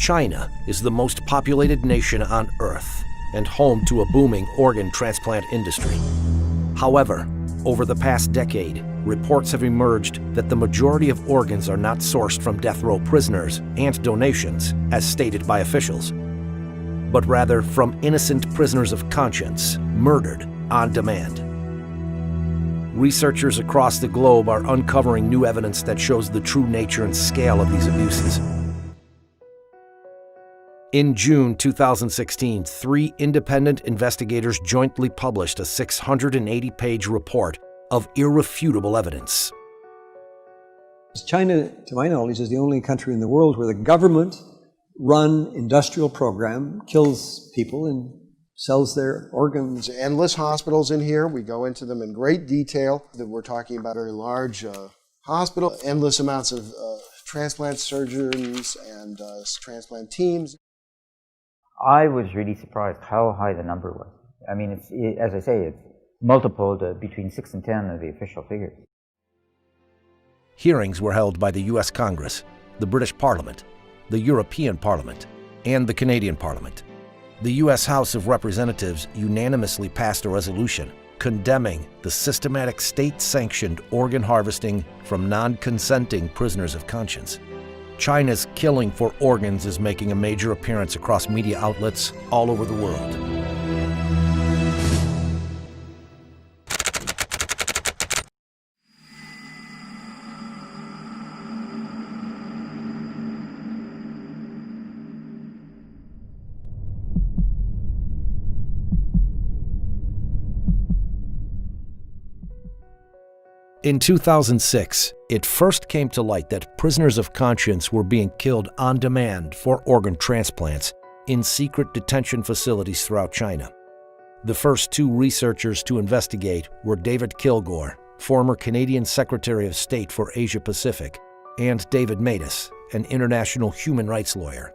China is the most populated nation on Earth and home to a booming organ transplant industry. However, over the past decade, reports have emerged that the majority of organs are not sourced from death row prisoners and donations, as stated by officials, but rather from innocent prisoners of conscience, murdered on demand. Researchers across the globe are uncovering new evidence that shows the true nature and scale of these abuses. In June 2016, 3 independent investigators jointly published a 680-page report of irrefutable evidence. China, to my knowledge, is the only country in the world where the government-run industrial program kills people and sells their organs. Endless hospitals in here. We go into them in great detail. That we're talking about a very large hospital, endless amounts of transplant surgeons and transplant teams. I was really surprised how high the number was. I mean, as I say, it's multiple between 6 and 10 of the official figures. Hearings were held by the U.S. Congress, the British Parliament, the European Parliament, and the Canadian Parliament. The U.S. House of Representatives unanimously passed a resolution condemning the systematic state-sanctioned organ harvesting from non-consenting prisoners of conscience. China's killing for organs is making a major appearance across media outlets all over the world. In 2006, it first came to light that prisoners of conscience were being killed on demand for organ transplants in secret detention facilities throughout China. The first 2 researchers to investigate were David Kilgore, former Canadian Secretary of State for Asia Pacific, and David Matas, an international human rights lawyer.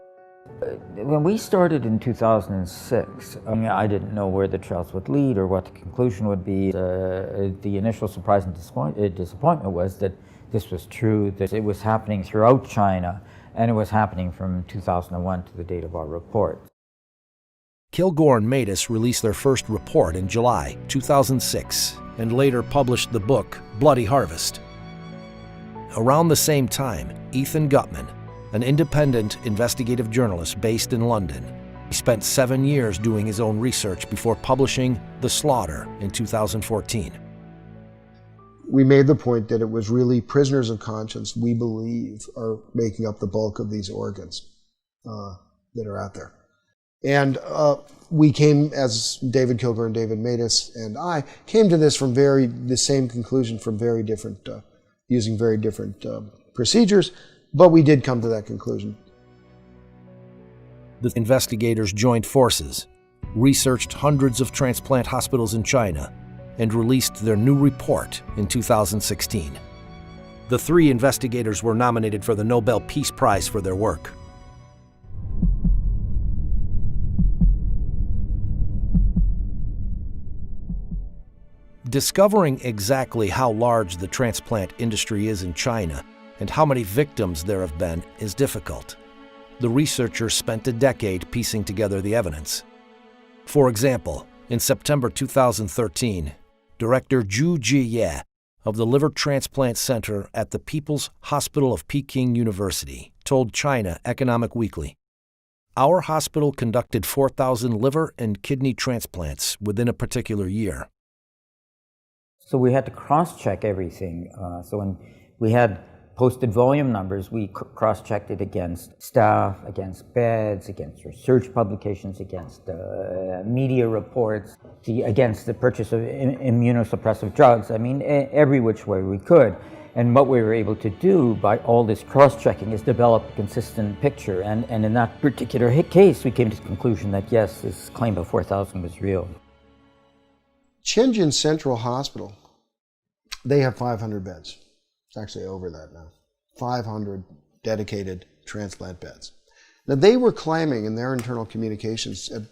When we started in 2006, I didn't know where the trials would lead or what the conclusion would be. The initial surprise and disappointment was that this was true, that it was happening throughout China, and it was happening from 2001 to the date of our report. Kilgore and Matas released their first report in July 2006 and later published the book Bloody Harvest. Around the same time, Ethan Gutman, an independent investigative journalist based in London, he spent 7 years doing his own research before publishing The Slaughter in 2014. We made the point that it was really prisoners of conscience, we believe, are making up the bulk of these organs that are out there. And we came, as David Kilgore and David Matas and I, came to this from the same conclusion from very different, using very different procedures, but we did come to that conclusion. The investigators joined forces, researched hundreds of transplant hospitals in China, and released their new report in 2016. The 3 investigators were nominated for the Nobel Peace Prize for their work. Discovering exactly how large the transplant industry is in China and how many victims there have been is difficult. The researchers spent a decade piecing together the evidence. For example, in September 2013, Director Zhu Jiye of the Liver Transplant Center at the People's Hospital of Peking University told China Economic Weekly, "Our hospital conducted 4,000 liver and kidney transplants within a particular year." So we had to cross-check everything. So when we had posted volume numbers, we cross-checked it against staff, against beds, against research publications, against media reports, against the purchase of immunosuppressive drugs. I mean, every which way we could. And what we were able to do by all this cross-checking is develop a consistent picture. And in that particular case, we came to the conclusion that yes, this claim of 4,000 was real. Shenzhen Central Hospital, they have 500 beds. It's actually over that now. 500 dedicated transplant beds. Now, they were claiming in their internal communications at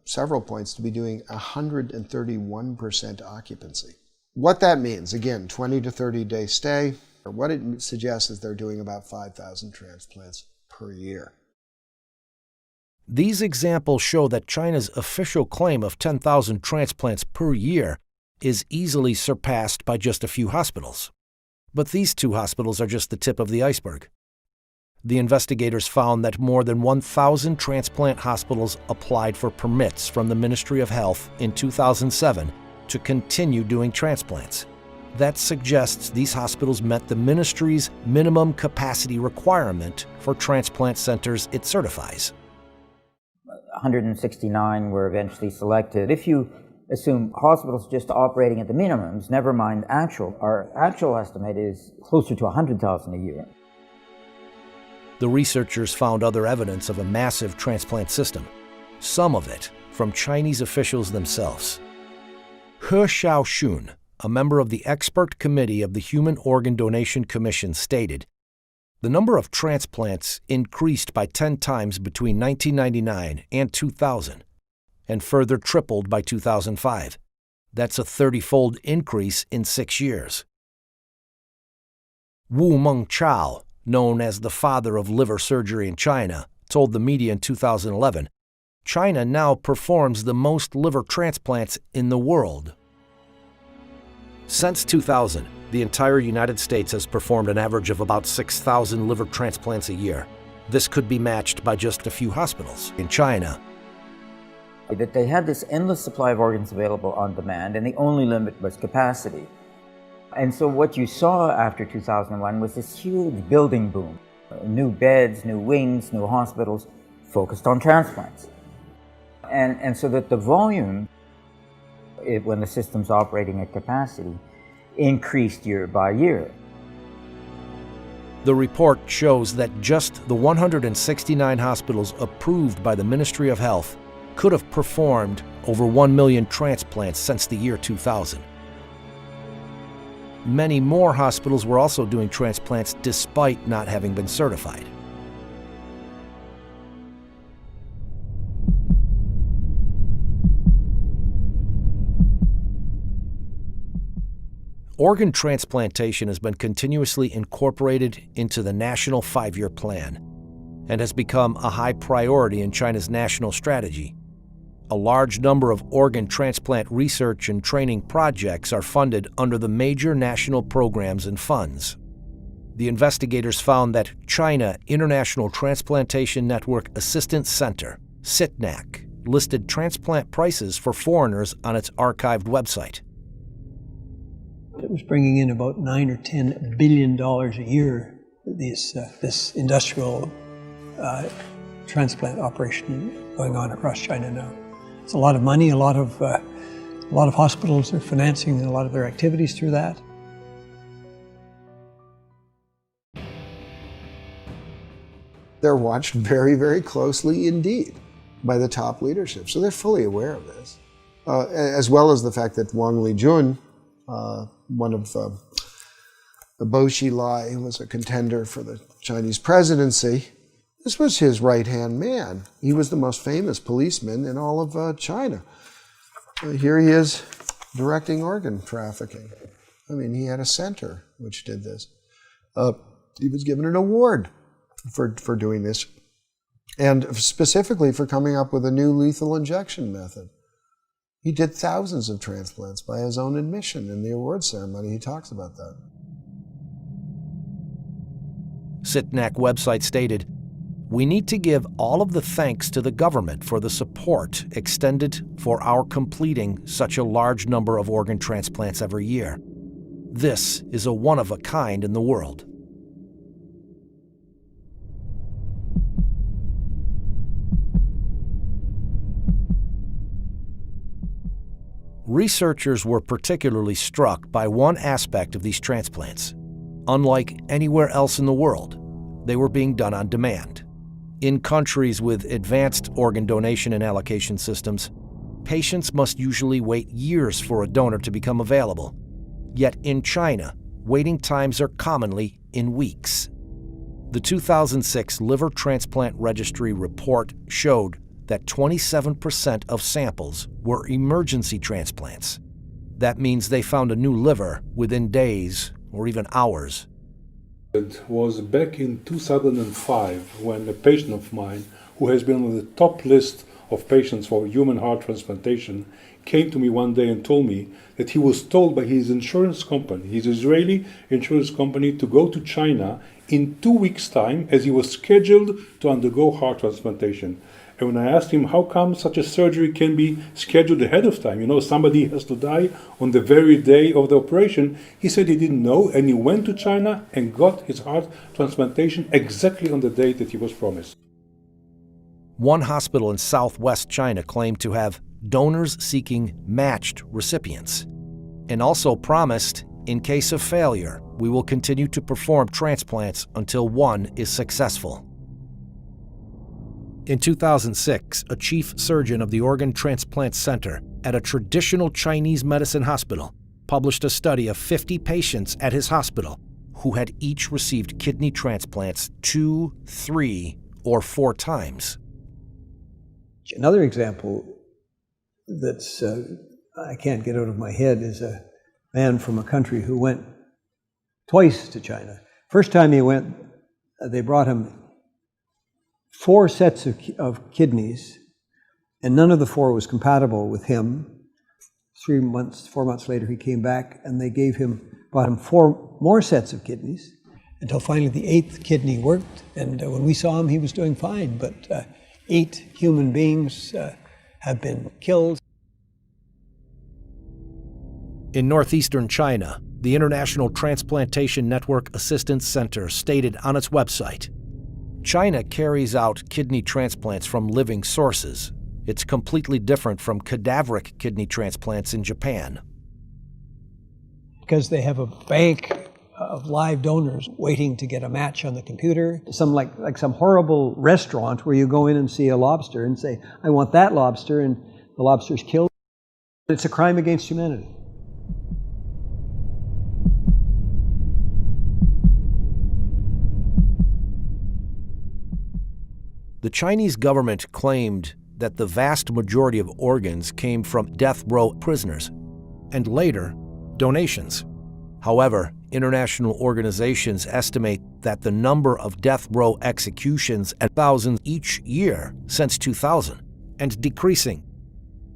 several points to be doing 131% occupancy. What that means, again, 20 to 30 day stay, what it suggests is they're doing about 5,000 transplants per year. These examples show that China's official claim of 10,000 transplants per year is easily surpassed by just a few hospitals. But these two hospitals are just the tip of the iceberg. The investigators found that more than 1,000 transplant hospitals applied for permits from the Ministry of Health in 2007 to continue doing transplants. That suggests these hospitals met the ministry's minimum capacity requirement for transplant centers it certifies. 169 were eventually selected. If you assume hospitals just operating at the minimums, never mind our actual estimate is closer to 100,000 a year. The researchers found other evidence of a massive transplant system, some of it from Chinese officials themselves. He Xiaoxun, a member of the expert committee of the Human Organ Donation Commission, stated, "The number of transplants increased by 10 times between 1999 and 2000, and further tripled by 2005. That's a 30-fold increase in 6 years." Wu Mengchao, known as the father of liver surgery in China, told the media in 2011, "China now performs the most liver transplants in the world." Since 2000, the entire United States has performed an average of about 6,000 liver transplants a year. This could be matched by just a few hospitals in China. That they had this endless supply of organs available on demand, and the only limit was capacity. And so what you saw after 2001 was this huge building boom. New beds, new wings, new hospitals focused on transplants. And so that the volume, when the system's operating at capacity, increased year by year. The report shows that just the 169 hospitals approved by the Ministry of Health could have performed over 1 million transplants since the year 2000. Many more hospitals were also doing transplants despite not having been certified. Organ transplantation has been continuously incorporated into the National 5-Year Plan and has become a high priority in China's national strategy. A large number of organ transplant research and training projects are funded under the major national programs and funds. The investigators found that China International Transplantation Network Assistance Center, CITNAC, listed transplant prices for foreigners on its archived website. It was bringing in about $9 or $10 billion a year, this industrial transplant operation going on across China now. It's a lot of money. A lot of hospitals are financing a lot of their activities through that. They're watched very, very closely indeed by the top leadership, so they're fully aware of this, as well as the fact that Wang Lijun, one of the Bo Xilai, who was a contender for the Chinese presidency, this was his right-hand man. He was the most famous policeman in all of China. Here he is directing organ trafficking. I mean, he had a center which did this. He was given an award for doing this, and specifically for coming up with a new lethal injection method. He did thousands of transplants by his own admission. In the award ceremony, he talks about that. CITNAC website stated, "We need to give all of the thanks to the government for the support extended for our completing such a large number of organ transplants every year. This is a one-of-a-kind in the world." Researchers were particularly struck by one aspect of these transplants. Unlike anywhere else in the world, they were being done on demand. In countries with advanced organ donation and allocation systems, patients must usually wait years for a donor to become available. Yet in China, waiting times are commonly in weeks. The 2006 Liver Transplant Registry report showed that 27% of samples were emergency transplants. That means they found a new liver within days or even hours. It was back in 2005 when a patient of mine who has been on the top list of patients for human heart transplantation, came to me one day and told me that he was told by his insurance company, his Israeli insurance company, to go to China in 2 weeks' time as he was scheduled to undergo heart transplantation. And when I asked him how come such a surgery can be scheduled ahead of time, somebody has to die on the very day of the operation, he said he didn't know, and he went to China and got his heart transplantation exactly on the date that he was promised. One hospital in southwest China claimed to have donors seeking matched recipients, and also promised, in case of failure, we will continue to perform transplants until one is successful. In 2006, a chief surgeon of the Organ Transplant Center at a traditional Chinese medicine hospital published a study of 50 patients at his hospital who had each received kidney transplants 2, 3, or 4 times. Another example that's I can't get out of my head is a man from a country who went twice to China. First time he went, they brought him 4 sets of kidneys, and none of the 4 was compatible with him. 4 months later, he came back, and they brought him 4 more sets of kidneys, until finally the 8th kidney worked. And when we saw him, he was doing fine, but 8 human beings have been killed. In northeastern China, the International Transplantation Network Assistance Center stated on its website, China carries out kidney transplants from living sources. It's completely different from cadaveric kidney transplants in Japan. Because they have a bank of live donors waiting to get a match on the computer. Like some horrible restaurant where you go in and see a lobster and say, I want that lobster, and the lobster's killed. It's a crime against humanity. The Chinese government claimed that the vast majority of organs came from death row prisoners, and later, donations. However, international organizations estimate that the number of death row executions at thousands each year since 2000, and decreasing.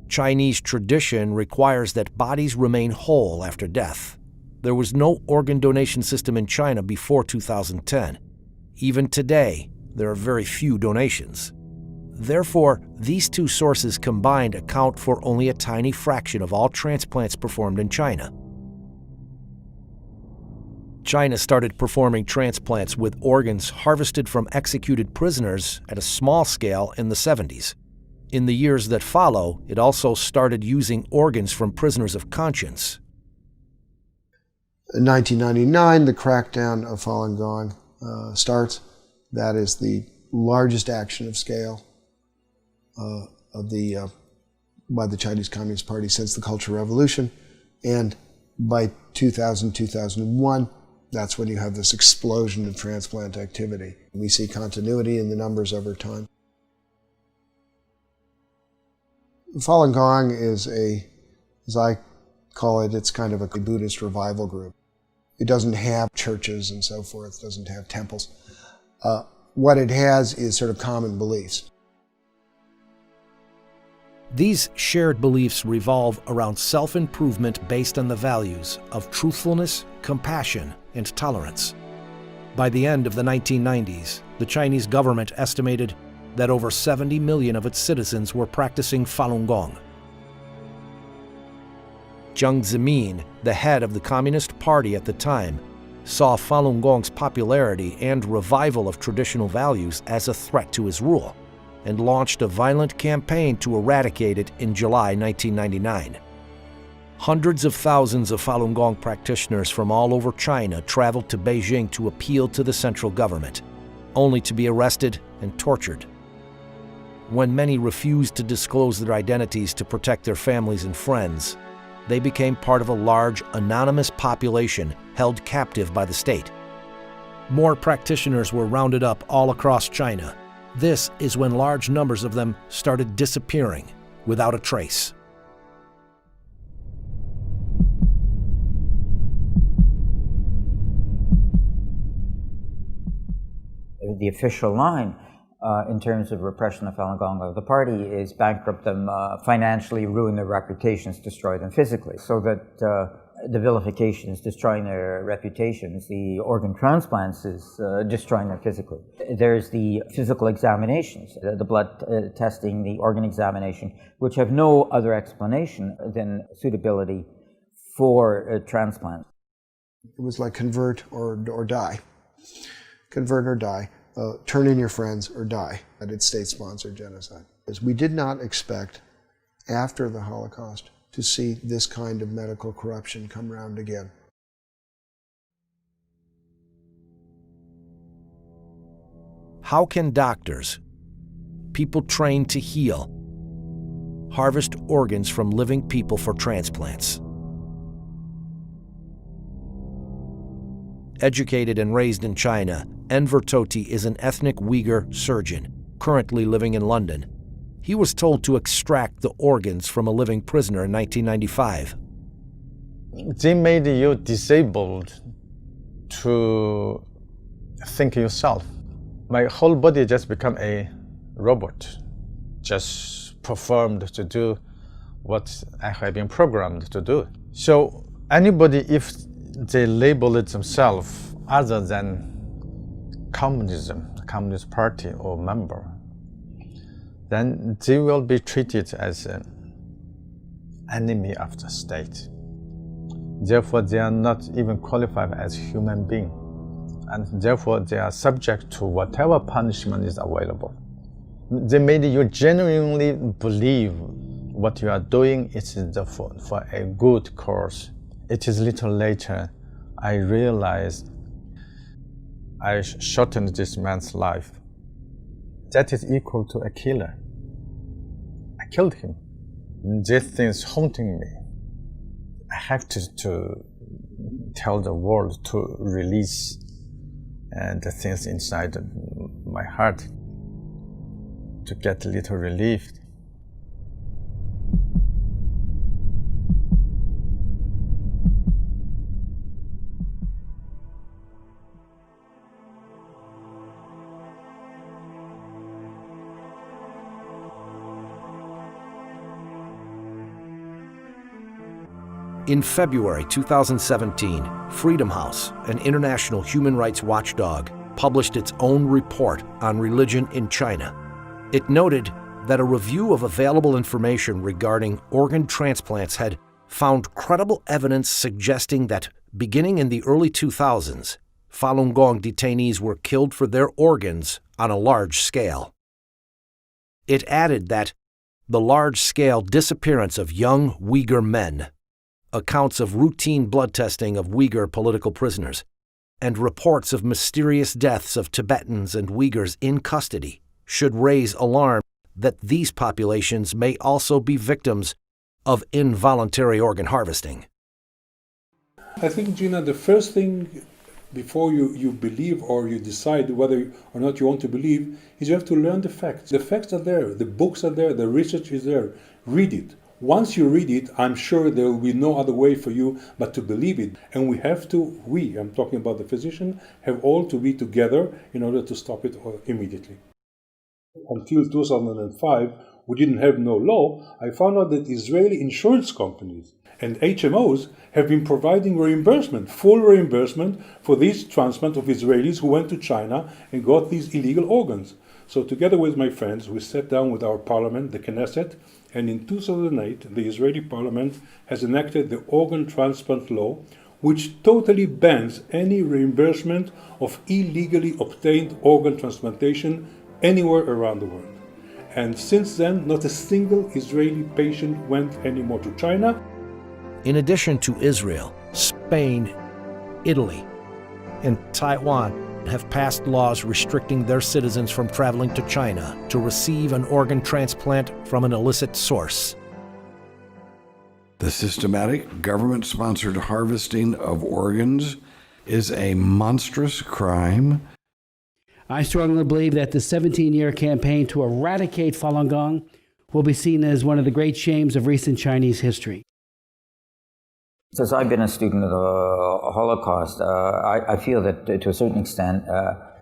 Chinese tradition requires that bodies remain whole after death. There was no organ donation system in China before 2010. Even today, there are very few donations. Therefore, these 2 sources combined account for only a tiny fraction of all transplants performed in China. China started performing transplants with organs harvested from executed prisoners at a small scale in the 70s. In the years that follow, it also started using organs from prisoners of conscience. In 1999, the crackdown of Falun Gong starts. That is the largest action of scale by the Chinese Communist Party since the Cultural Revolution. And by 2000, 2001, that's when you have this explosion of transplant activity. We see continuity in the numbers over time. Falun Gong is as I call it, it's kind of a Buddhist revival group. It doesn't have churches and so forth, it doesn't have temples. What it has is sort of common beliefs. These shared beliefs revolve around self-improvement based on the values of truthfulness, compassion, and tolerance. By the end of the 1990s, the Chinese government estimated that over 70 million of its citizens were practicing Falun Gong. Jiang Zemin, the head of the Communist Party at the time, saw Falun Gong's popularity and revival of traditional values as a threat to his rule, and launched a violent campaign to eradicate it in July 1999. Hundreds of thousands of Falun Gong practitioners from all over China traveled to Beijing to appeal to the central government, only to be arrested and tortured. When many refused to disclose their identities to protect their families and friends, they became part of a large, anonymous population held captive by the state. More practitioners were rounded up all across China. This is when large numbers of them started disappearing without a trace. The official line in terms of repression of Falun Gong of the party is bankrupt them financially, ruin their reputations, destroy them physically. So that the vilifications destroying their reputations, the organ transplants is destroying them physically. There's the physical examinations, the blood testing, the organ examination, which have no other explanation than suitability for transplant. It was like convert or die. Convert or die. Turn in your friends or die. That it's state-sponsored genocide. We did not expect, after the Holocaust, to see this kind of medical corruption come round again. How can doctors, people trained to heal, harvest organs from living people for transplants? Educated and raised in China, Enver Tohti is an ethnic Uyghur surgeon, currently living in London. He was told to extract the organs from a living prisoner in 1995. They made you disabled to think yourself. My whole body just become a robot, just performed to do what I have been programmed to do. So anybody, if they label it themselves other than communism, Communist Party or member, then they will be treated as an enemy of the state. Therefore, they are not even qualified as human beings, and therefore they are subject to whatever punishment is available. They made you genuinely believe what you are doing is for a good cause. It is little later I realized I shortened this man's life. That is equal to a killer. I killed him. This thing is haunting me. I have to tell the world to release the things inside my heart to get a little relief. In February 2017, Freedom House, an international human rights watchdog, published its own report on religion in China. It noted that a review of available information regarding organ transplants had found credible evidence suggesting that, beginning in the early 2000s, Falun Gong detainees were killed for their organs on a large scale. It added that the large-scale disappearance of young Uyghur men, accounts of routine blood testing of Uyghur political prisoners, and reports of mysterious deaths of Tibetans and Uyghurs in custody should raise alarm that these populations may also be victims of involuntary organ harvesting. I think, Gina, the first thing before you believe or you decide whether or not you want to believe is you have to learn the facts. The facts are there, the books are there, the research is there. Read it. Once you read it, I'm sure there will be no other way for you but to believe it. And I'm talking about the physician, have all to be together in order to stop it immediately. Until 2005, we didn't have no law. I found out that Israeli insurance companies and HMOs have been providing reimbursement, full reimbursement for these transplants of Israelis who went to China and got these illegal organs. So together with my friends, we sat down with our parliament, the Knesset, and in 2008, the Israeli parliament has enacted the organ transplant law, which totally bans any reimbursement of illegally obtained organ transplantation anywhere around the world. And since then, not a single Israeli patient went anymore to China. In addition to Israel, Spain, Italy, and Taiwan have passed laws restricting their citizens from traveling to China to receive an organ transplant from an illicit source. The systematic government-sponsored harvesting of organs is a monstrous crime. I strongly believe that the 17-year campaign to eradicate Falun Gong will be seen as one of the great shames of recent Chinese history. Since I've been a student of the Holocaust, I feel that to a certain extent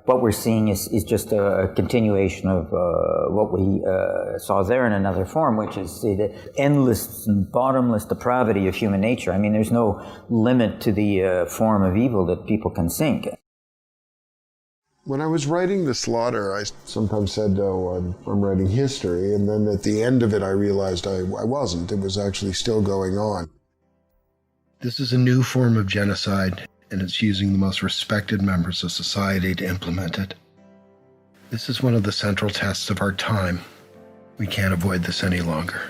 What we're seeing is just a continuation of what we saw there in another form, which is the endless and bottomless depravity of human nature. I mean, there's no limit to the form of evil that people can sink. When I was writing The Slaughter, I sometimes said, oh, I'm writing history, and then at the end of it I realized I wasn't. It was actually still going on. This is a new form of genocide, and it's using the most respected members of society to implement it. This is one of the central tests of our time. We can't avoid this any longer.